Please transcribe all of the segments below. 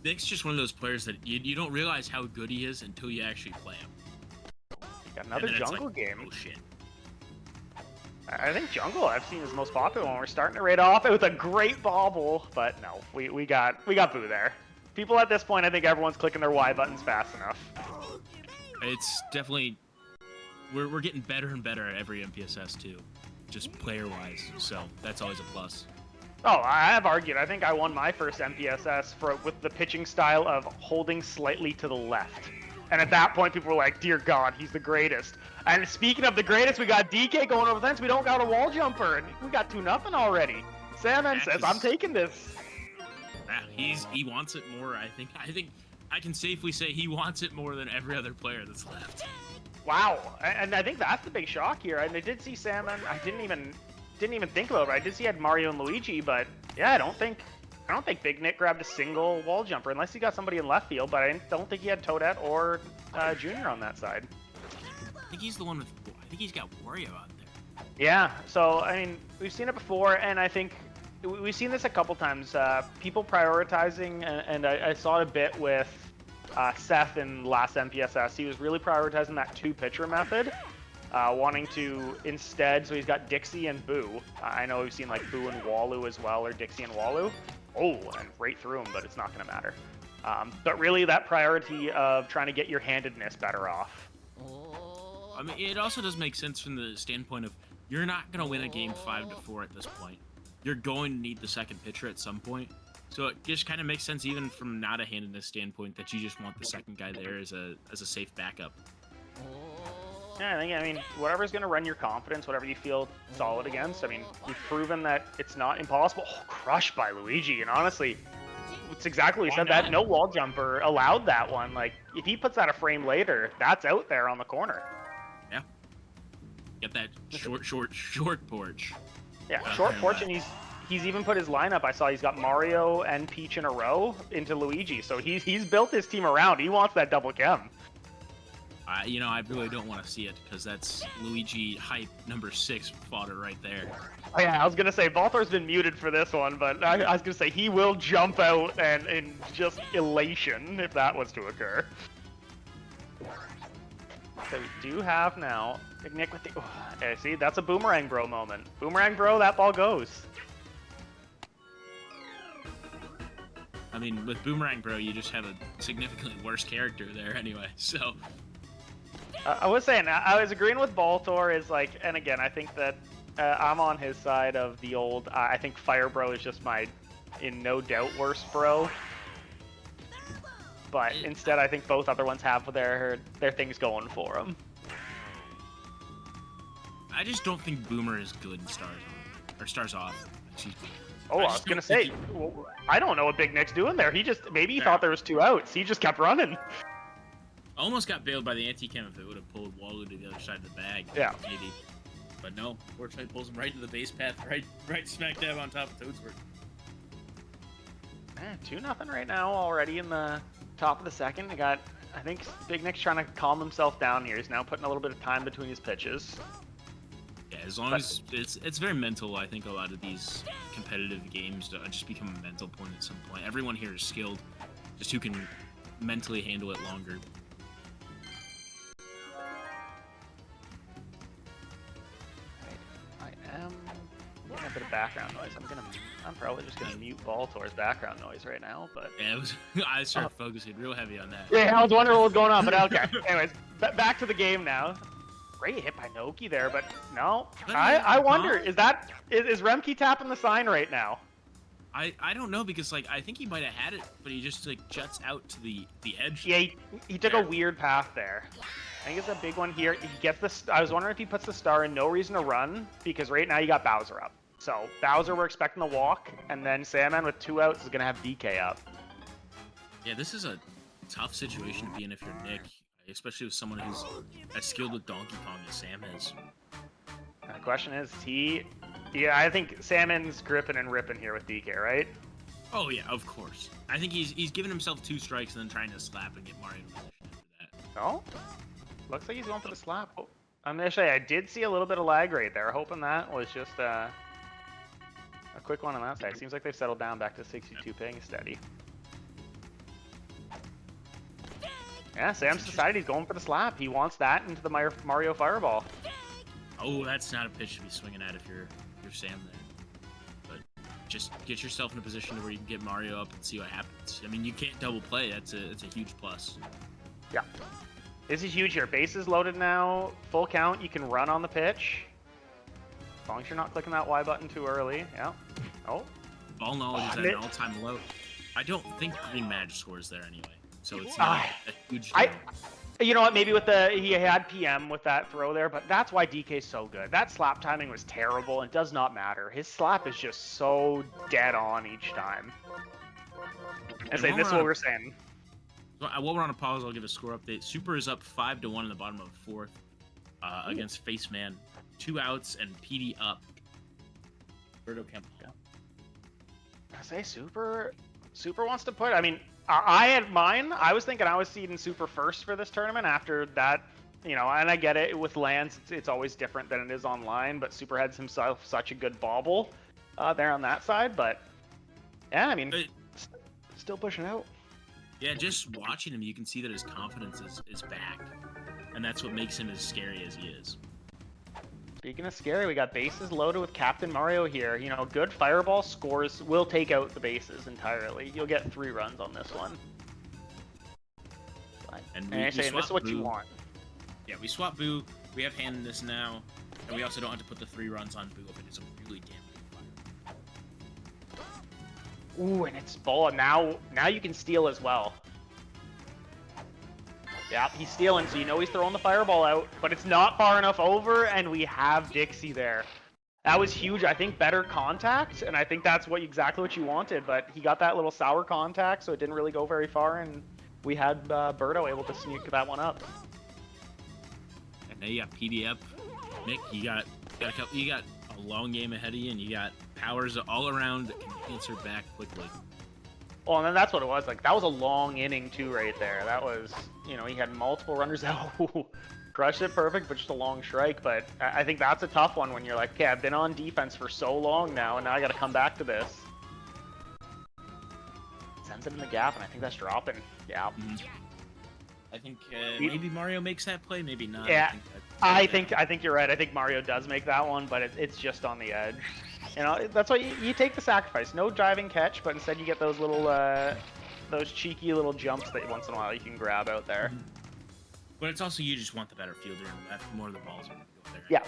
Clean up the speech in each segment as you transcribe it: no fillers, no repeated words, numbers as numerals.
Nick's just one of those players that you don't realize how good he is until you actually play him. Got another jungle like, game. Oh shit. I think jungle I've seen is the most popular one. We're starting to raid off it with a great bobble, but no, we got Boo there. People at this point, I think everyone's clicking their Y buttons fast enough. It's definitely we're getting better and better at every MPSS too, just player-wise. So that's always a plus. Oh, I have argued. I think I won my first MPSS with the pitching style of holding slightly to the left. And at that point, people were like, dear God, he's the greatest. And speaking of the greatest, we got DK going over the fence. We don't got a wall jumper, and we got 2-0 already. SamN says, I'm taking this. He wants it more. I think I can safely say he wants it more than every other player that's left. Wow, and I think that's the big shock here. And I did see SamN. I didn't even think about it. I did see he had Mario and Luigi, but yeah, I don't think BigNick grabbed a single wall jumper unless he got somebody in left field. But I don't think he had Toadette or Junior on that side. I think he's the one with. I think he's got Wario out there. Yeah. So I mean, we've seen it before, and I think we've seen this a couple times. People prioritizing, and I saw it a bit with Seth in last MPSS. He was really prioritizing that 2-pitcher method. Wanting to instead, so he's got Dixie and Boo. I know we've seen like Boo and Walu as well, or Dixie and Walu. Oh, and right through him, but it's not going to matter. But really, that priority of trying to get your handedness better off. I mean, it also does make sense from the standpoint of you're not going to win a game 5-4 at this point. You're going to need the second pitcher at some point. So it just kind of makes sense, even from not a handedness standpoint, that you just want the second guy there as a safe backup. Yeah, I mean, whatever's going to run your confidence, whatever you feel solid against. I mean, you've proven that it's not impossible. Oh, crushed by Luigi, and honestly, it's exactly what you said. That no wall jumper allowed that one. Like, if he puts that a frame later, that's out there on the corner. Yeah. Get that short porch. Yeah, short porch, and he's even put his lineup. I saw he's got Mario and Peach in a row into Luigi, so he's built his team around. He wants that double chem. I really don't want to see it because that's Luigi hype number 6 fodder right there. Oh, yeah, I was gonna say Balthor's been muted for this one, but I was gonna say he will jump out and in just elation if that was to occur. So we do have now BigNick with the. Okay, see, that's a Boomerang Bro moment. Boomerang Bro, that ball goes. I mean, with Boomerang Bro, you just have a significantly worse character there anyway, so. I was saying, I was agreeing with Balthor is like, and again, I think that I'm on his side of the old, I think Fire Bro is just my, in no doubt, worst bro. But instead, I think both other ones have their things going for them. I just don't think Boomer is good in Stars On, or Stars Off. Excuse me. Oh, I was gonna say, I don't know what BigNick's doing there. Maybe he thought there was 2 outs. He just kept running. Almost got bailed by the anti-chem if it would have pulled Walu to the other side of the bag. Yeah. Maybe. But no, fortunately pulls him right to the base path, right smack dab on top of Toadsworth. 2-0 right now already in the top of the second. I think BigNick's trying to calm himself down here. He's now putting a little bit of time between his pitches. Yeah, as long as it's very mental. I think a lot of these competitive games just become a mental point at some point. Everyone here is skilled, just who can mentally handle it longer. A bit of background noise. I'm probably just gonna mute Balthor's background noise right now, but yeah, I started focusing real heavy on that. Yeah, I was wondering what was going on, but okay. Anyways, back to the game now. Great hit by Noki there, but no. I wonder, is Remke tapping the sign right now? I don't know, because like I think he might have had it, but he just like juts out to the edge. Yeah, he took a weird path there. I think it's a big one here. He gets this. I was wondering if he puts the star in, no reason to run, because right now you got Bowser up. So Bowser, we're expecting the walk, and then SamN with 2 outs is gonna have DK up. Yeah, this is a tough situation to be in if you're Nick, especially with someone who's as skilled with Donkey Kong as Sam is. And the question is, yeah, I think SamN's gripping and ripping here with DK, right? Oh yeah, of course. I think he's giving himself 2 strikes and then trying to slap and get Mario in position after that. Oh, looks like he's going for the slap. Oh, I'm gonna say I did see a little bit of lag right there. Hoping that was just a quick one on that side. Seems like they've settled down back to 62 ping steady. Yeah, Sam's decided he's going for the slap. He wants that into the Mario Fireball. Oh, that's not a pitch to be swinging at if you're Sam there. But just get yourself in a position to where you can get Mario up and see what happens. I mean, you can't double play. It's a huge plus. Yeah. This is huge here. Base is loaded now. Full count. You can run on the pitch. As long as you're not clicking that Y button too early. Yeah. Oh. Ball knowledge is at an all-time low. I don't think Green Mage scores there anyway. So it's not a huge deal. You know what? Maybe with he had PM with that throw there, but that's why DK's so good. That slap timing was terrible. It does not matter. His slap is just so dead on each time. And say this is what we're saying. While we're on a pause, I'll give a score update. Super is up 5-1 in the bottom of the fourth against Faceman. 2 outs and PD up. Berto Campbell. I say Super wants to put. I mean, I had mine. I was thinking I was seeding Super first for this tournament. After that, you know, and I get it with lands. It's always different than it is online. But Super had himself such a good bauble there on that side. But yeah, I mean, still pushing out. Yeah, just watching him, you can see that his confidence is back, and that's what makes him as scary as he is. Speaking of scary, we got bases loaded with Captain Mario here. You know, good Fireball scores will take out the bases entirely. You'll get 3 runs on this one. And I say, this is what you want. Yeah, we swap Boo. We have hand in this now, and we also don't have to put the 3 runs on Boo if it is a really damn good fire. Ooh, and it's ball. Now you can steal as well. Yeah, he's stealing, so you know he's throwing the Fireball out, but it's not far enough over, and we have Dixie there. That was huge. I think better contact, and I think that's exactly what you wanted, but he got that little sour contact, so it didn't really go very far, and we had Berto able to sneak that one up. And now you got PD up. Nick, you got a long game ahead of you, and you got powers all around that can answer back quickly. Oh, and then that's what it was. Like, that was a long inning, too, right there. That was, you know, he had multiple runners out. Crushed it perfect, but just a long strike. But I think that's a tough one when you're like, okay, I've been on defense for so long now, and now I got to come back to this. Sends it in the gap, and I think that's dropping. Yeah. Mm-hmm. I think maybe Mario makes that play, maybe not. Yeah, I think you're right. I think Mario does make that one, but it's just on the edge. You know, that's why you take the sacrifice. No driving catch, but instead you get those little, those cheeky little jumps that once in a while you can grab out there. Mm-hmm. But it's also you just want the better fielder and left more of the balls are going to go there. Yeah.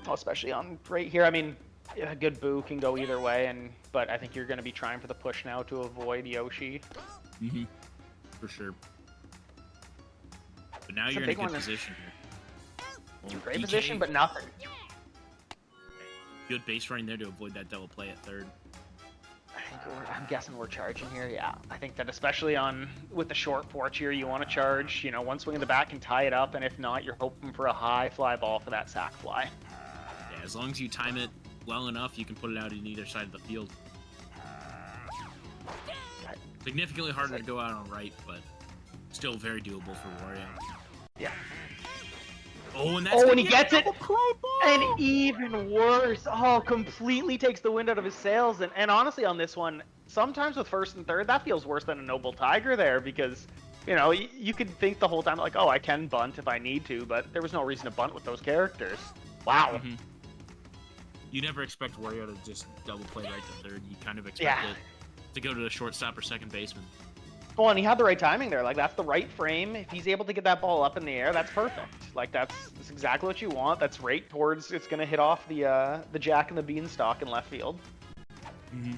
Oh, especially on right here. I mean, a good Boo can go either way, but I think you're going to be trying for the push now to avoid Yoshi. Mm-hmm. For sure. But now you're in a good position here. Well, great position, but nothing. Good base running there to avoid that double play at third. I'm guessing we're charging here. Yeah, I think that especially with the short porch here, you want to charge. You know, one swing in the back and tie it up, and if not, you're hoping for a high fly ball for that sack fly. Yeah, as long as you time it well enough, you can put it out in either side of the field. Significantly harder to go out on right, but still very doable for Wario. Yeah. Oh, and that's and he gets it! And even worse, completely takes the wind out of his sails. And honestly, on this one, sometimes with first and third, that feels worse than a Noble Tiger there because, you know, you could think the whole time, like, oh, I can bunt if I need to, but there was no reason to bunt with those characters. Wow. Mm-hmm. You never expect Wario to just double play right to third. You kind of expect it to go to the shortstop or second baseman. Oh, and he had the right timing there. Like, that's the right frame. If he's able to get that ball up in the air, that's perfect. Like, that's exactly what you want. That's right towards, it's going to hit off the Jack and the Beanstalk in left field. Mm-hmm.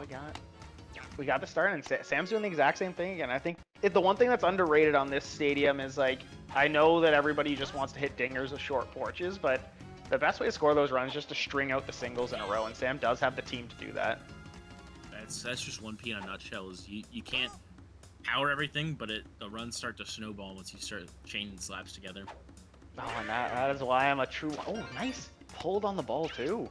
Yeah, we got the start, and Sam's doing the exact same thing again. I think the one thing that's underrated on this stadium is, like, I know that everybody just wants to hit dingers with short porches, but the best way to score those runs is just to string out the singles in a row, and Sam does have the team to do that. That's just 1P in a nutshell. Is you can't power everything, but the runs start to snowball once you start chaining slaps together. Oh, and that is why I'm a true. Oh, nice pulled on the ball too.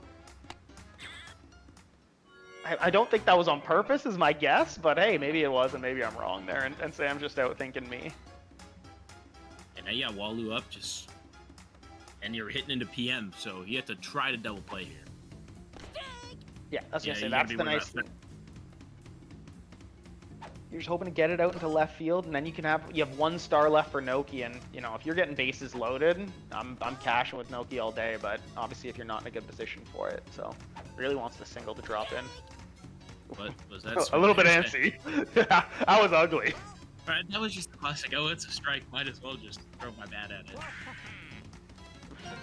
I don't think that was on purpose, is my guess, but hey, maybe it was, and maybe I'm wrong there, and Sam's just out thinking me. And now you got Walu up, and you're hitting into PM, so you have to try to double play here. Yeah, that's gonna say that's the nice thing. You're just hoping to get it out into left field, and then you have 1 star left for Noki, and you know if you're getting bases loaded, I'm cashing with Noki all day. But obviously, if you're not in a good position for it, so really wants the single to drop in. What was that? A little bit antsy. Yeah, that was ugly. Right, that was just the classic. Oh, it's a strike. Might as well just throw my bat at it.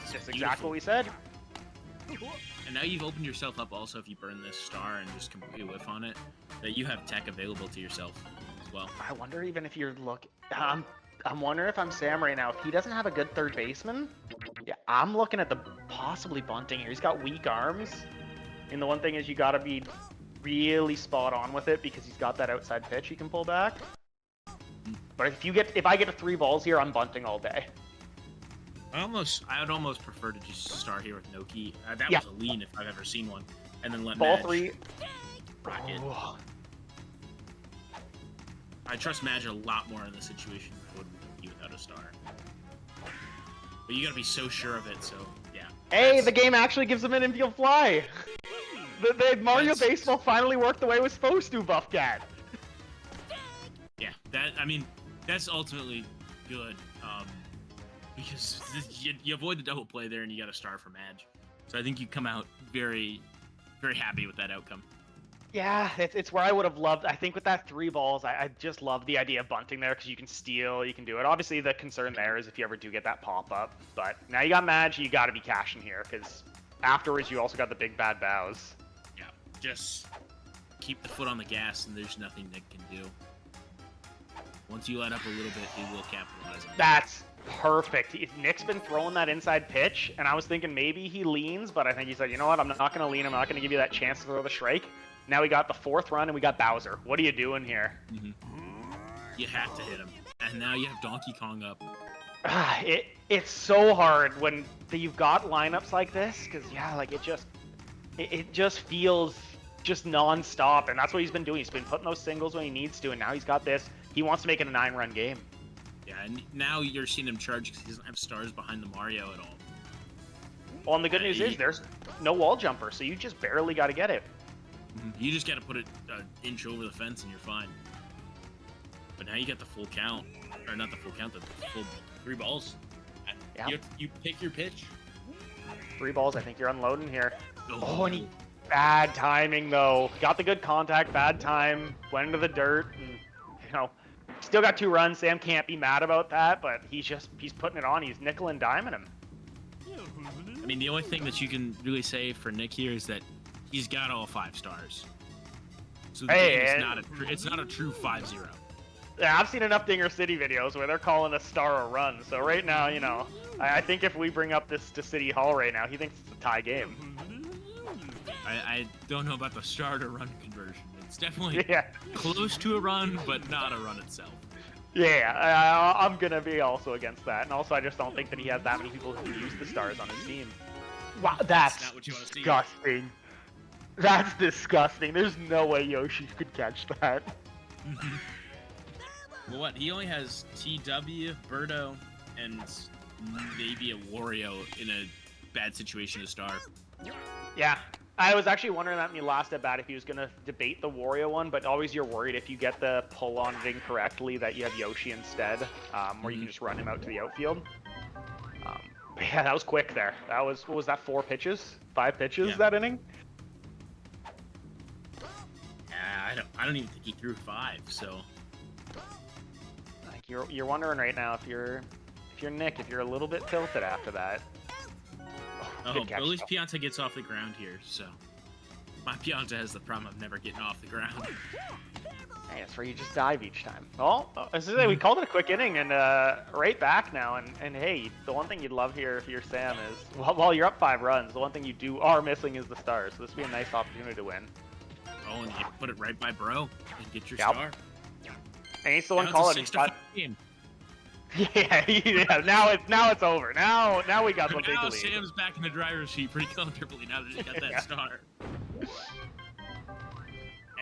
That's exactly what we said. And now you've opened yourself up also if you burn this star and just completely whiff on it, that you have tech available to yourself as well. I wonder even if you're I'm wondering if I'm Sam right now. If he doesn't have a good third baseman, yeah, I'm looking at the possibly bunting here. He's got weak arms. And the one thing is you got to be really spot on with it because he's got that outside pitch he can pull back. But if I get to 3 balls here, I'm bunting all day. I would almost prefer to just start here with Noki. That was a lean if I've ever seen one, and then let ball Madge 3 rocket. Oh. I trust Madge a lot more in this situation than I would with Noki without a star. But you gotta be so sure of it. So yeah. Hey, the game actually gives him an infield fly. The Mario Baseball finally worked the way it was supposed to, Buffcat. Yeah, that's ultimately good. Because you avoid the double play there and you got a star for Madge. So I think you come out very, very happy with that outcome. Yeah, it's where I would have loved. I think with that 3 balls, I just love the idea of bunting there because you can steal, you can do it. Obviously, the concern there is if you ever do get that pop-up. But now you got Madge, you got to be cashing here because afterwards you also got the big bad bows. Yeah, just keep the foot on the gas and there's nothing Nick can do. Once you let up a little bit, he will capitalize on it. That's perfect. Nick's been throwing that inside pitch, and I was thinking maybe he leans, but I think he said, you know what, I'm not going to lean. I'm not going to give you that chance to throw the strike. Now we got the 4th run, and we got Bowser. What are you doing here? You have to hit him. And now you have Donkey Kong up. It's so hard when you've got lineups like this, because, yeah, like it just feels just non-stop, and that's what he's been doing. He's been putting those singles when he needs to, and now he's got this. He wants to make it a 9-run game. Yeah, and now you're seeing him charge because he doesn't have stars behind the Mario at all. Well, and the good news is there's no wall jumper, so you just barely got to get it. You just got to put it an inch over the fence and you're fine. But now you got the full count. Or not the full count, the full 3 balls. Yeah. You pick your pitch. 3 balls, I think you're unloading here. Oh, and bad timing, though. Got the good contact, bad time, went into the dirt, and, you know, still got 2 runs. Sam can't be mad about that, but he's putting it on. He's nickel and diming him. I mean, the only thing that you can really say for Nick here is that he's got all 5 stars. So the game is it's not a true 5-0. Yeah, I've seen enough Dinger City videos where they're calling a star a run. So right now, you know, I think if we bring up this to City Hall right now, he thinks it's a tie game. I don't know about the star to run conversion. It's definitely Yeah. close to a run, but not a run itself. Yeah, I'm going to be also against that. And also, I just don't think that he has that many people who use the stars on his team. Wow, that's not what you want to see. disgusting. That's disgusting. There's no way Yoshi could catch that. Well, what? He only has TW, Birdo, and maybe a Wario in a bad situation to star. Yeah. I was actually wondering that in the last at bat if he was going to debate the Wario one, but always you're worried if you get the pull on it incorrectly that you have Yoshi instead, where you can just run him out to the outfield. But yeah, that was quick there. That was, what was that, 4 pitches? 5 pitches that inning? Yeah, I don't even think he threw 5, so... Like you're wondering right now if you're Nick, if you're a little bit tilted after that. Oh, but at least Pianta gets off the ground here, so... My Pianta has the problem of never getting off the ground. Hey, that's where you just dive each time. Well, we called it a quick inning, and right back now, and hey, the one thing you'd love here if you're Sam is, while you're up 5 runs, the one thing you are missing is the stars, so this would be a nice opportunity to win. Oh, and you put it right by Bro, and get your star. And he's the one calling it. Game. Yeah, now it's over. Now we got the big lead. Sam's back in the driver's seat pretty comfortably now that he got that star.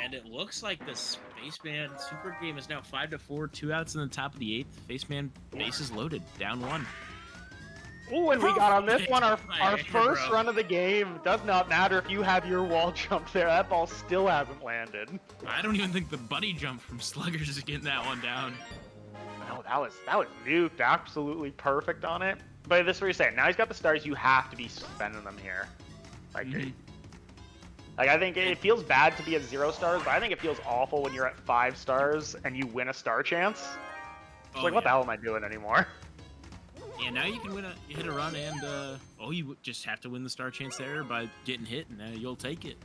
And it looks like the Spaceman Super Game is now 5-4, 2 outs in the top of the 8th. Spaceman bases loaded, down 1. Ooh, and we got on this one our Perfect. first Bro. run of the game. Does not matter if you have your wall jump there. That ball still hasn't landed. I don't even think the buddy jump from Sluggers is getting that one down. No, that was nuked. Absolutely perfect on it. But this is what you're saying. Now he's got the stars. You have to be spending them here. Like, like I think it feels bad to be at 0 stars, but I think it feels awful when you're at 5 stars and you win a star chance. It's like, what the hell am I doing anymore? Yeah, now you can hit a run and you just have to win the star chance there by getting hit, and you'll take it.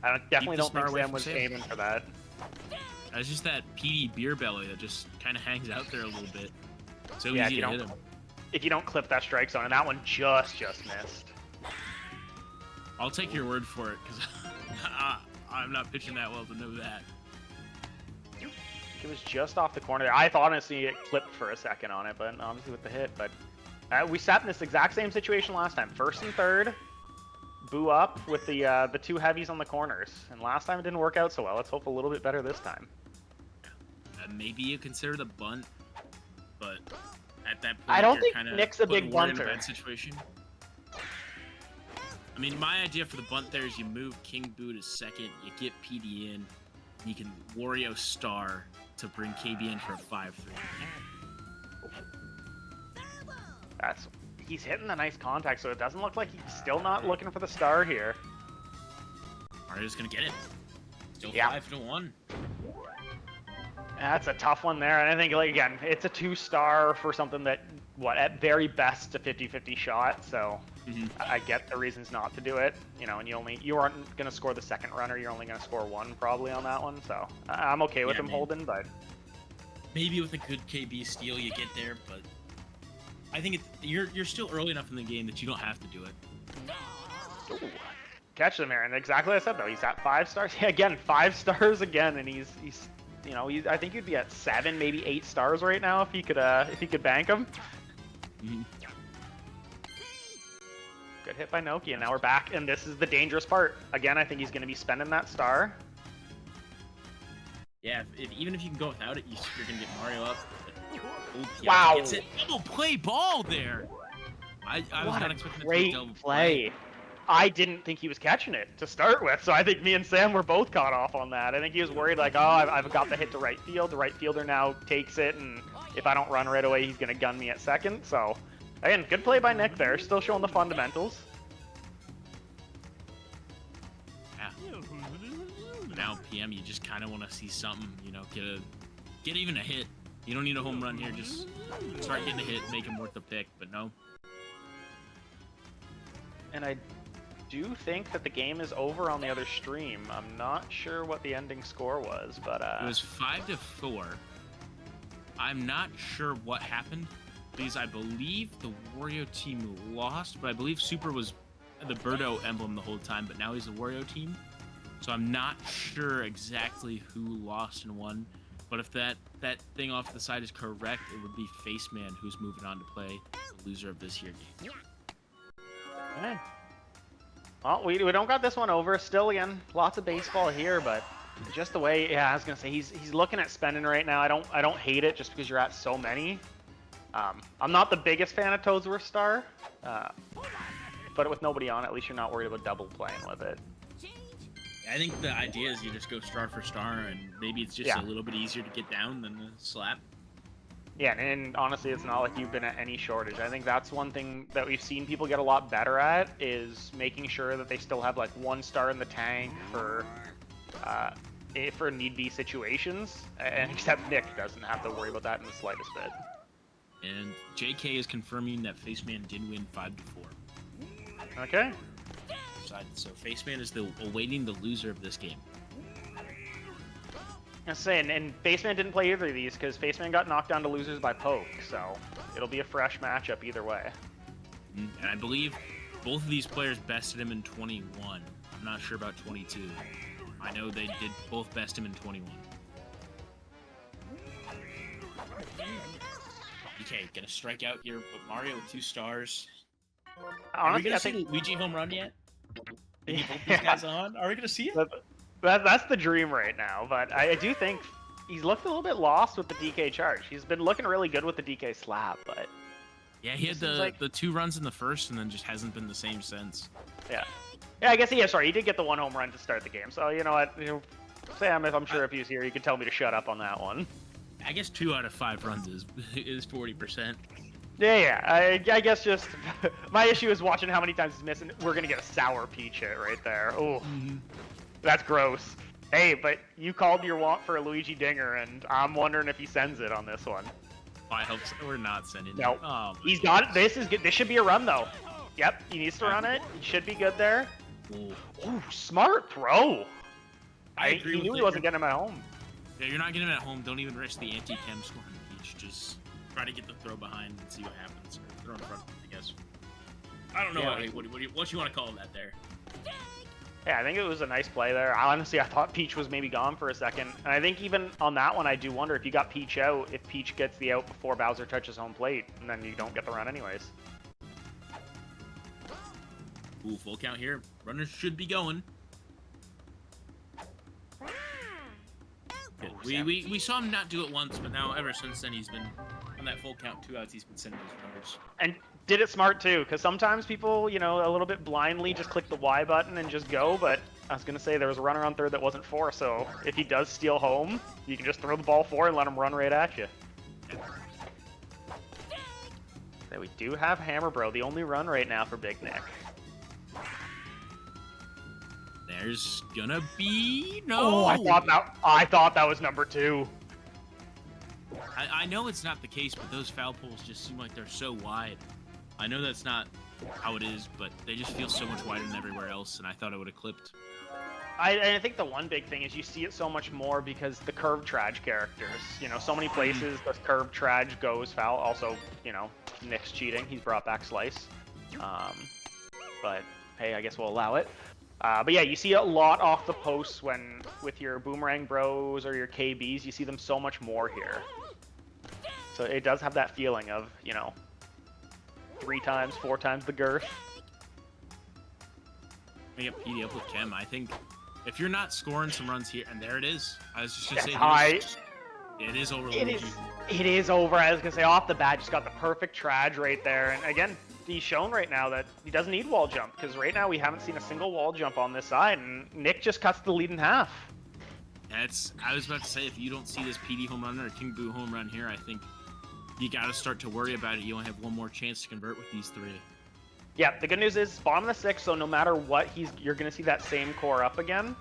I definitely don't star think away Sam from was Sam. aiming for that. It's just that PD beer belly that just kind of hangs out there a little bit. So Yeah, easy to hit him. If you don't clip that strike zone, and that one just missed. I'll take your word for it, because I'm not pitching that well to know that. It was just off the corner there. I thought honestly it clipped for a second on it, but obviously with the hit. But we sat in this exact same situation last time. First and third, boo up with the 2 heavies on the corners. And last time it didn't work out so well. Let's hope a little bit better this time. Maybe you consider the bunt, but at that point, I don't you're think kinda Nick's a putting big Ward in bunter. bad situation. I mean, my idea for the bunt there is you move King Boo to second, you get PD in, and you can Wario Star to bring KB in for a 5-3. He's hitting the nice contact, so it doesn't look like he's still not looking for the star here. Mario's gonna get it. Still Yeah. 5-1. That's a tough one there, and I think, like, again, it's a 2-star for something that, at very best, a 50-50 shot, so I get the reasons not to do it, you know, and you aren't going to score the second runner, you're only going to score 1 probably on that one, so I'm okay with him holding, but... Maybe with a good KB steal you get there, but I think you're still early enough in the game that you don't have to do it. Ooh. Catch them, Aaron. Exactly what I said, though. He's at 5 stars. Yeah, again, 5 stars again, and he's you know, I think he'd be at 7, maybe 8 stars right now if he could bank him. Good hit by Noki, and now we're back, and this is the dangerous part. Again, I think he's going to be spending that star. Yeah, even if you can go without it, you're going to get Mario up. Wow. It's a double play ball there. I was not expecting it to be a double play. I didn't think he was catching it to start with, so I think me and Sam were both caught off on that. I think he was worried, like, oh, I've got the hit to right field. The right fielder now takes it, and if I don't run right away, he's going to gun me at second. So, again, good play by Nick there. Still showing the fundamentals. Yeah. Now, PM, you just kind of want to see something, you know, get even a hit. You don't need a home run here. Just start getting a hit, make him worth the pick, but no. And I do think that the game is over on the other stream. I'm not sure what the ending score was, but it was 5-4. I'm not sure what happened because I believe the Wario team lost, but I believe Super was the Birdo emblem the whole time, but now he's the Wario team. So I'm not sure exactly who lost and won, but if that thing off the side is correct, it would be Faceman who's moving on to play the loser of this here game. Okay. Well, we don't got this one over. Still, again, lots of baseball here, but just the way, yeah, I was gonna say he's looking at spending right now. I don't hate it just because you're at so many. I'm not the biggest fan of Toadsworth Star, but with nobody on, at least you're not worried about double playing with it. I think the idea is you just go star for star, and maybe it's just a little bit easier to get down than the slap. Yeah, and honestly, it's not like you've been at any shortage. I think that's one thing that we've seen people get a lot better at is making sure that they still have like 1 star in the tank for need-be situations. And except Nick doesn't have to worry about that in the slightest bit. And JK is confirming that Faceman did win 5-4. Okay. So Faceman is awaiting the loser of this game. I was saying, and Faceman didn't play either of these because Faceman got knocked down to losers by Poke, so it'll be a fresh matchup either way. And I believe both of these players bested him in 21. I'm not sure about 22. I know they did both best him in 21. Okay, gonna strike out here, but Mario with 2 stars. Are we gonna see the Luigi home run yet? Can you put these guys on? Are we gonna see it? That's the dream right now, but I do think he's looked a little bit lost with the DK charge. He's been looking really good with the DK slap, but... Yeah, he had Like... the 2 runs in the first, and then just hasn't been the same since. Yeah. Yeah, I guess sorry, he did get the 1 home run to start the game. So you know what, Sam, if I'm sure if he was here, he could tell me to shut up on that one. I guess 2 out of 5 runs is 40%. Yeah. I guess just my issue is watching how many times he's missing. We're gonna get a sour peach hit right there. Oh, that's gross. Hey, but you called your want for a Luigi Dinger, and I'm wondering if he sends it on this one. I hope so. We're not sending it. No, Oh, he's got it. This is good. This should be a run though. Yep, he needs to run it. He should be good there. Ooh, smart throw. I agree. He knew he wasn't getting him at home. Yeah, you're not getting him at home. Don't even risk the anti-chem scoring peach. Just try to get the throw behind and see what happens. Or throw in front, I guess. I don't know what you want to call that there. Yeah, I think it was a nice play there. Honestly, I thought Peach was maybe gone for a second. And I think even on that one, I do wonder if you got Peach out, if Peach gets the out before Bowser touches home plate, and then you don't get the run anyways. Ooh, full count here. Runners should be going. Good. We saw him not do it once, but now ever since then he's been on that full count 2 outs. He's been sending his runners. And did it smart too, because sometimes people, you know, a little bit blindly just click the Y button and just go. But I was gonna say there was a runner on third that wasn't 4, so if he does steal home, you can just throw the ball 4 and let him run right at you. So we do have Hammer Bro, the only run right now for BigNick. There's gonna be no. Oh, I thought that was number 2. I know it's not the case, but those foul poles just seem like they're so wide. I know that's not how it is, but they just feel so much wider than everywhere else, and I thought it would have clipped. I think the one big thing is you see it so much more because the curved traj characters. You know, so many places the curved traj goes foul. Also, you know, Nick's cheating. He's brought back Slice. But hey, I guess we'll allow it. But yeah, you see a lot off the posts when with your Boomerang Bros or your KBs. You see them so much more here. So it does have that feeling of, you know, 3 times, 4 times the girth. I get PD up with Chem. I think if you're not scoring some runs here, and there it is. I was just gonna say it is over. It is over. I was gonna say off the bat, just got the perfect traj right there. And again, he's shown right now that he doesn't need wall jump, because right now we haven't seen a single wall jump on this side, and Nick just cuts the lead in half. I was about to say, if you don't see this PD home run or King Boo home run here, I think you got to start to worry about it. You only have one more chance to convert with these 3. Yeah, the good news is bottom of the 6th, so no matter what, you're going to see that same core up again.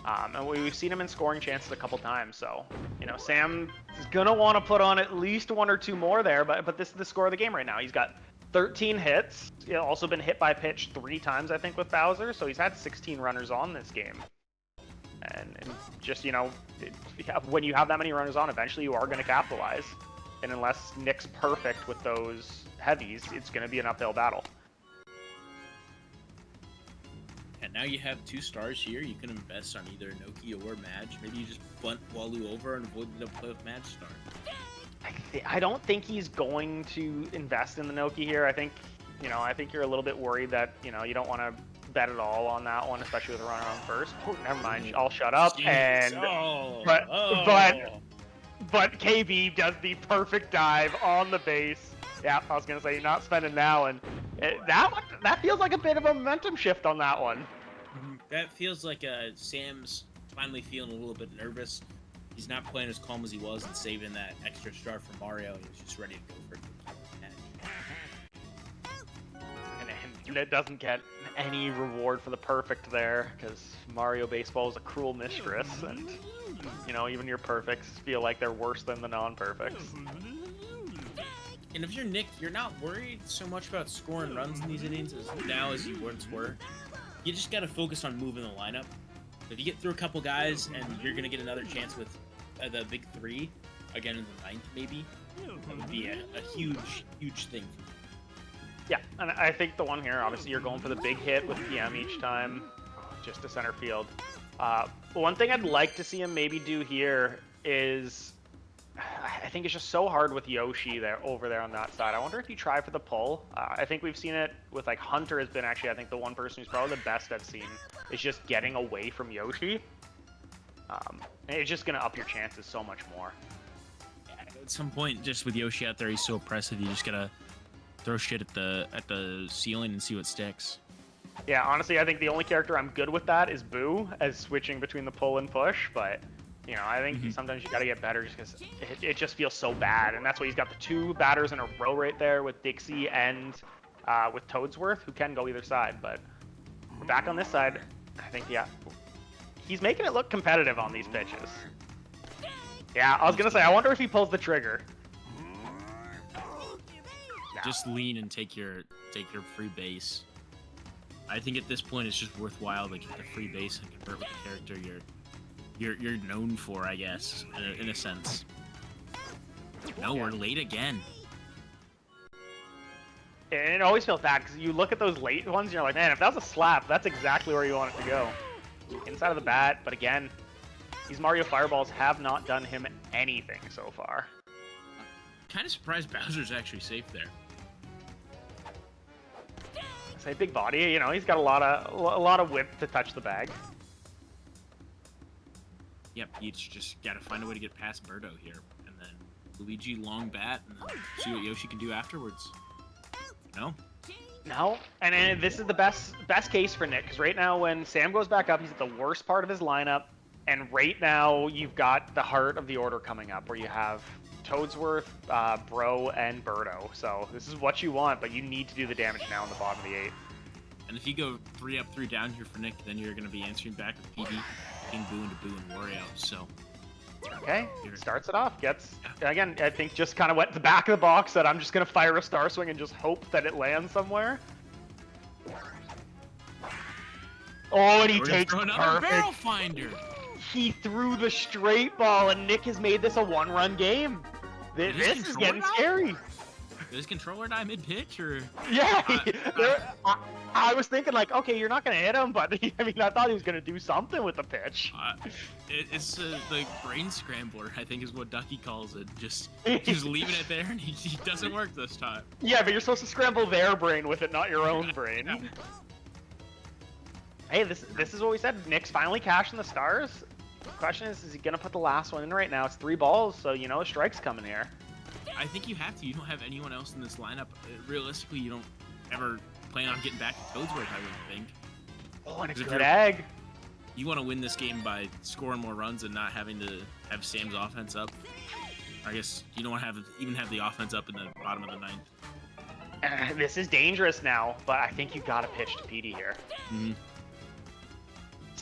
And we've seen him in scoring chances a couple times, so, you know, Sam is going to want to put on at least 1 or 2 more there, but this is the score of the game right now. He's got 13 hits. He's also been hit by pitch 3 times, I think, with Bowser, so he's had 16 runners on this game. And just, you know, when you have that many runners on, eventually you are going to capitalize. And unless Nick's perfect with those heavies, it's going to be an uphill battle. And now you have 2 stars here. You can invest on either Noki or Madge. Maybe you just bunt Walu over and avoid the play with Madge star. I don't think he's going to invest in the Noki here. I think you're a little bit worried that, you know, you don't want to bet at all on that one, especially with a runner on first. Oh, never mind. I'll shut up. Jeez. And but KB does the perfect dive on the base. Yeah, I was gonna say not spending now, and that feels like a bit of a momentum shift on that one. That feels like Sam's finally feeling a little bit nervous. He's not playing as calm as he was and saving that extra star for Mario. He's just ready to go for it. And it doesn't get any reward for the perfect there, because Mario Baseball is a cruel mistress, and you know, even your perfects feel like they're worse than the non-perfects. And if you're Nick, you're not worried so much about scoring runs in these innings as you once were. You just got to focus on moving the lineup. If you get through a couple guys, and you're going to get another chance with the big 3, again in the 9th maybe, that would be a huge, huge thing. Yeah, and I think the one here, obviously you're going for the big hit with PM each time, just to center field. One thing I'd like to see him maybe do here is, I think it's just so hard with Yoshi over there on that side. I wonder if you try for the pull. I think we've seen it with, like, Hunter has been actually, I think, the one person who's probably the best I've seen is just getting away from Yoshi. And it's just going to up your chances so much more. At some point, just with Yoshi out there, he's so oppressive, you just got to throw shit at the ceiling and see what sticks. Yeah, honestly, I think the only character I'm good with that is Boo, as switching between the pull and push, but, you know, I think sometimes you gotta get better just because it just feels so bad, and that's why he's got the 2 batters in a row right there with Dixie and with Toadsworth, who can go either side, but we're back on this side. I think, yeah, he's making it look competitive on these pitches. Yeah, I was gonna say, I wonder if he pulls the trigger. Just lean and take your free base. I think at this point it's just worthwhile to get the free base and convert with the character you're known for, I guess, in a sense. No, we're late again. And it always feels bad because you look at those late ones and you're like, man, if that was a slap, that's exactly where you want it to go. Inside of the bat, but again, these Mario Fireballs have not done him anything so far. Kind of surprised Bowser's actually safe there. Say big body, you know, he's got a lot of whip to touch the bag. Yep, you just gotta find a way to get past Birdo here, and then Luigi long bat, and then see what Yoshi can do afterwards. No? No, and this is the best case for Nick, because right now when Sam goes back up, he's at the worst part of his lineup, and right now you've got the heart of the order coming up, where you have Toadsworth, Bro, and Birdo. So this is what you want, but you need to do the damage now in the bottom of the 8th. And if you go 3 up, 3 down here for Nick, then you're going to be answering back with PD, King Boo into Boo and Wario. So okay, starts it off. Gets again. I think just kind of went to the back of the box. That I'm just going to fire a Star Swing and just hope that it lands somewhere. Oh, and he takes another barrel finder. He threw the straight ball, and Nick has made this a 1-run game. This is getting scary. Did his controller die mid-pitch, or? Yeah, I was thinking like, okay, you're not gonna hit him, but I mean, I thought he was gonna do something with the pitch. It's the brain scrambler, I think, is what Ducky calls it. Just leaving it there, and he doesn't work this time. Yeah, but you're supposed to scramble their brain with it, not your own brain. Yeah. Hey, this is what we said. Nick's finally cashing the stars. The question is he gonna put the last one in right now? It's 3 balls, so you know a strike's coming here. I think you have to. You don't have anyone else in this lineup. Realistically, you don't ever plan on getting back to Toadsworth, I wouldn't think. Oh, and a good egg. You want to win this game by scoring more runs and not having to have Sam's offense up. I guess you don't want to even have the offense up in the bottom of the 9th. This is dangerous now, but I think you gotta pitch to PD here.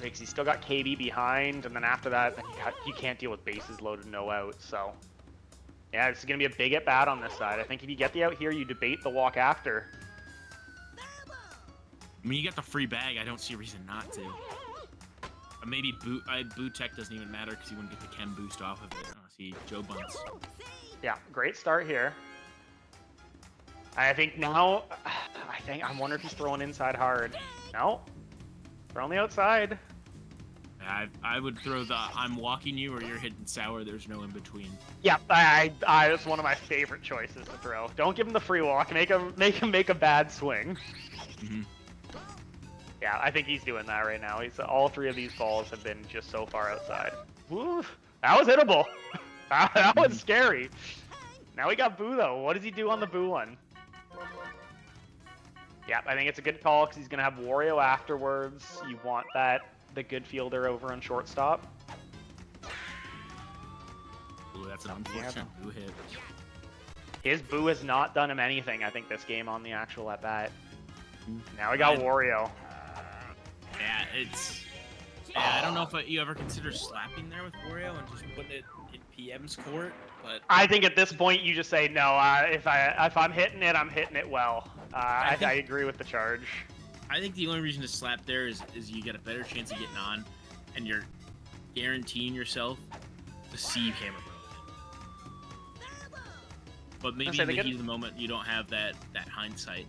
Because he's still got KB behind, and then after that, you can't deal with bases loaded, no out. So, yeah, it's going to be a big at bat on this side. I think if you get the out here, you debate the walk after. I mean, you got the free bag. I don't see a reason not to. Maybe Boo Tech doesn't even matter because you wouldn't get the chem boost off of it. See, Joe bunts. Yeah, great start here. I think now, I'm wondering if he's throwing inside hard. No. We're on the outside. I would throw the I'm walking you or you're hitting sour. There's no in between. Yeah, that's one of my favorite choices to throw. Don't give him the free walk. Make him make a bad swing. Yeah, I think he's doing that right now. All 3 of these balls have been just so far outside. Woo, that was hittable. That was scary. Now we got Boo though. What does he do on the Boo one? Yeah, I think it's a good call because he's going to have Wario afterwards. You want the good fielder over on shortstop. Ooh, that's an unfortunate Boo hit. His Boo has not done him anything, I think, this game on the actual at-bat. Now we got Wario. Yeah, I don't know if you ever consider slapping there with Wario and just putting it in PM's court, but... I think at this point you just say, no, if I'm hitting it, I'm hitting it well. I agree with the charge. I think the only reason to slap there is you get a better chance of getting on, and you're guaranteeing yourself to see Hammer Bro. But maybe in the heat of the moment, you don't have that hindsight.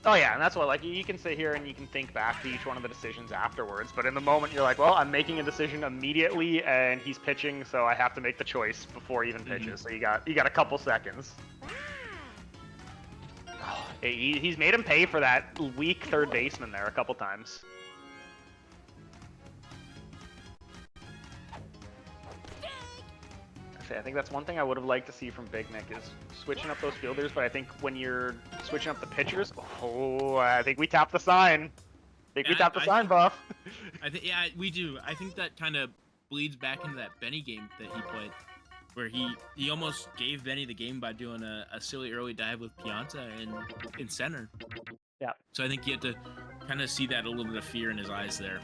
Oh yeah, and that's what, like, you can sit here and you can think back to each one of the decisions afterwards, but in the moment you're like, well, I'm making a decision immediately, and he's pitching, so I have to make the choice before he even pitches. So you got a couple seconds. He's made him pay for that weak third baseman there a couple times. I think that's one thing I would have liked to see from BigNick is switching up those fielders, but I think when you're switching up the pitchers. Oh, I think we tapped the sign. I think we tapped the sign, Buff. I think, yeah, we do. I think that kind of bleeds back into that Benny game that he played, where he almost gave Benny the game by doing a silly early dive with Pianta in center. Yeah. So I think you have to kind of see that a little bit of fear in his eyes there.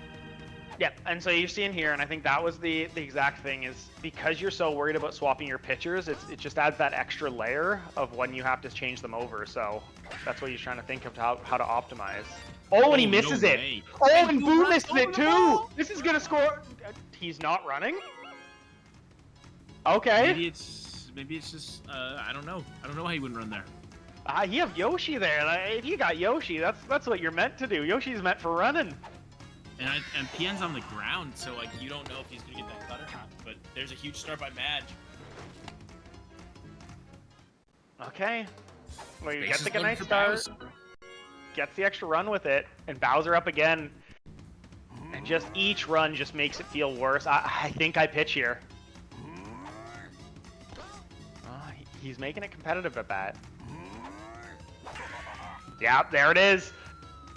Yeah, and so you're seeing here, and I think that was the exact thing, is because you're so worried about swapping your pitchers, it just adds that extra layer of when you have to change them over. So that's what he's trying to think of how to optimize. Oh, and he misses it. Way. Oh, and Boo misses it too. This is gonna score. He's not running. Okay. Maybe it's just I don't know. I don't know why he wouldn't run there. You have Yoshi there. If you got Yoshi, that's what you're meant to do. Yoshi's meant for running. And PN's on the ground, so like you don't know if he's gonna get that cut or not. But there's a huge start by Madge. Okay. Well, you get Bases the good loaded night for start. Bowser. Gets the extra run with it, and Bowser up again. And just each run just makes it feel worse. I think I pitch here. He's making it competitive at bat. Yeah, there it is.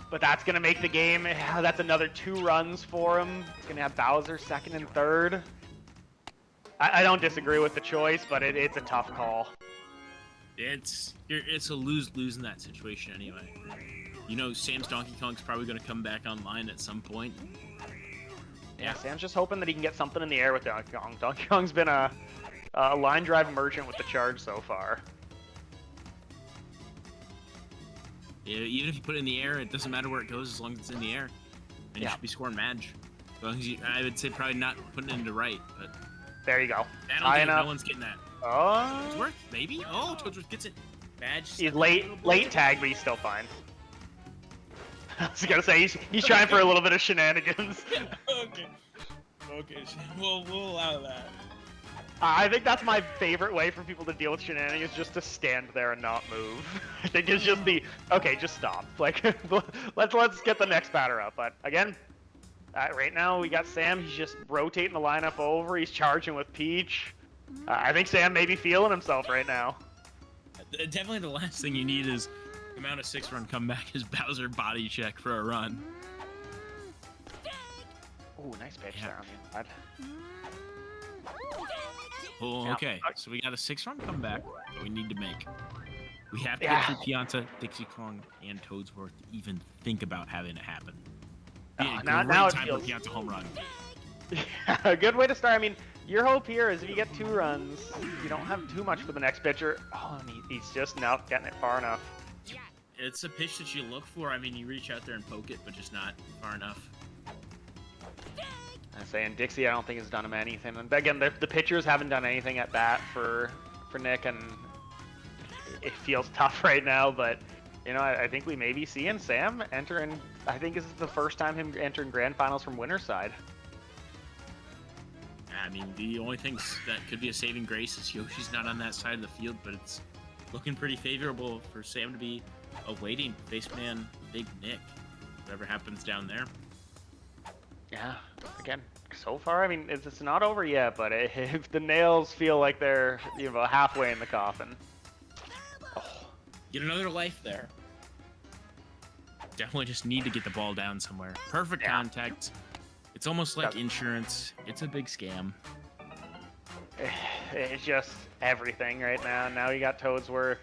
But that's going to make the game. That's another 2 runs for him. He's going to have Bowser second and third. I don't disagree with the choice, but it's a tough call. It's a lose-lose in that situation anyway. You know, Sam's Donkey Kong's probably going to come back online at some point. Yeah, Sam's just hoping that he can get something in the air with Donkey Kong. Donkey Kong's been a line drive merchant with the charge so far. Yeah, even if you put it in the air, it doesn't matter where it goes as long as it's in the air. And you should be scoring Madge. As long as I would say probably not putting it into right, but... There you go. I don't think no one's getting that. Oh. Toadsworth, maybe? Oh, Toadsworth gets it. Madge. He's late tag, but he's still fine. I was gonna say, he's trying for a little bit of shenanigans. Okay. Okay, we'll allow that. I think that's my favorite way for people to deal with shenanigans, just to stand there and not move. I think it's just okay, just stop. Like, let's get the next batter up. But again, right now we got Sam. He's just rotating the lineup over. He's charging with Peach. I think Sam may be feeling himself right now. Definitely the last thing you need is the amount of 6-run comeback is Bowser body check for a run. Oh, nice pitch there on the inside. Oh, okay. So we got a 6-run comeback that we need to make. We have to get through Pianta, Dixie Kong, and Toadsworth to even think about having it happen. Now it time feels... for Pianta home run. A good way to start. I mean, your hope here is if you get 2 runs, you don't have too much for the next pitcher. Oh, and he's just not getting it far enough. It's a pitch that you look for. I mean, you reach out there and poke it, but just not far enough. I'm saying Dixie, I don't think has done him anything. And again, the pitchers haven't done anything at bat for Nick, and it feels tough right now. But you know, I think we may be seeing Sam enter in. I think this is the first time him entering grand finals from winner's side. I mean, the only things that could be a saving grace is Yoshi's not on that side of the field, but it's looking pretty favorable for Sam to be awaiting faceman BigNick, whatever happens down there. Yeah, again, so far, I mean, it's not over yet, but if the nails feel like they're, you know, halfway in the coffin. Oh. Get another life there. Definitely just need to get the ball down somewhere. Perfect contact. It's almost like insurance. It's a big scam. It's just everything right now. Now you got Toadsworth.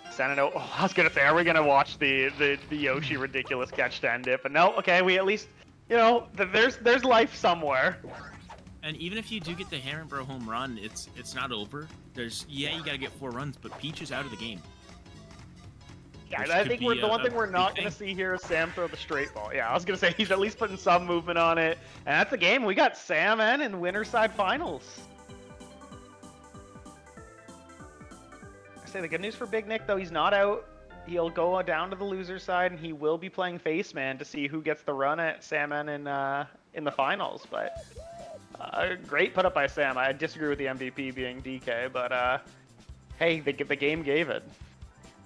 Send it out. Oh, I was gonna say, are we gonna watch the Yoshi ridiculous catch to end it? But no, okay, we at least, you know, there's life somewhere. And even if you do get the Hammer Bro home run, it's not over. You gotta get 4 runs, but Peach is out of the game. Yeah, I think the one thing we're not going to see here is Sam throw the straight ball. Yeah, I was going to say he's at least putting some movement on it. And that's the game. We got SamN in winner's side finals. I say the good news for BigNick, though, he's not out. He'll go down to the loser side, and he will be playing faceman to see who gets the run at SamN in the finals. But great put up by Sam. I disagree with the MVP being DK, but hey, the game gave it.